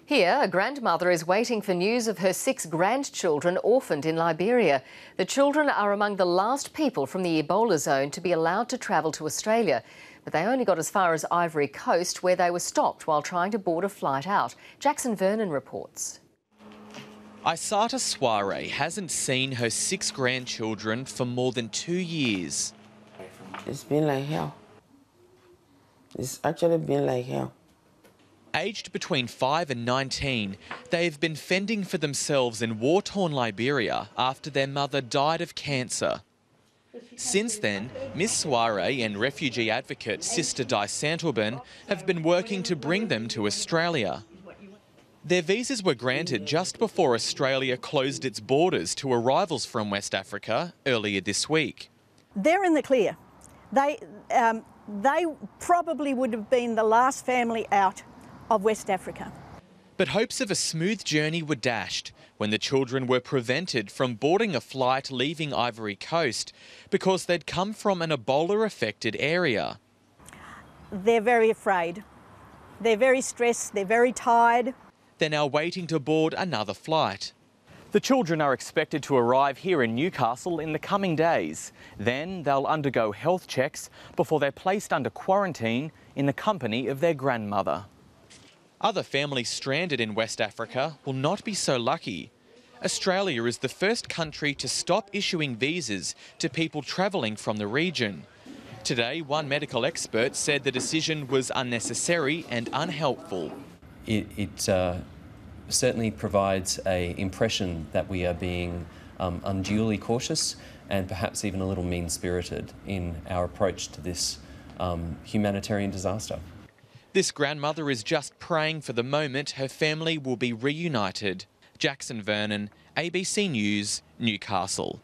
Here, a grandmother is waiting for news of her 6 grandchildren orphaned in Liberia. The children are among the last people from the Ebola zone to be allowed to travel to Australia. But they only got as far as Ivory Coast, where they were stopped while trying to board a flight out. Jackson Vernon reports. Isata Soiree hasn't seen her 6 grandchildren for more than 2 years. It's been like hell. It's actually been like hell. Aged between 5 and 19, they have been fending for themselves in war-torn Liberia after their mother died of cancer. Since then, Miss Soiree and refugee advocate Sister Di Santalban have been working to bring them to Australia. Their visas were granted just before Australia closed its borders to arrivals from West Africa earlier this week. They're in the clear. They probably would have been the last family out of West Africa. But hopes of a smooth journey were dashed when the children were prevented from boarding a flight leaving Ivory Coast because they'd come from an Ebola-affected area. They're very afraid. They're very stressed. They're very tired. They're now waiting to board another flight. The children are expected to arrive here in Newcastle in the coming days. Then they'll undergo health checks before they're placed under quarantine in the company of their grandmother. Other families stranded in West Africa will not be so lucky. Australia is the first country to stop issuing visas to people travelling from the region. Today, one medical expert said the decision was unnecessary and unhelpful. It certainly provides an impression that we are being unduly cautious and perhaps even a little mean-spirited in our approach to this humanitarian disaster. This grandmother is just praying for the moment her family will be reunited. Jackson Vernon, ABC News, Newcastle.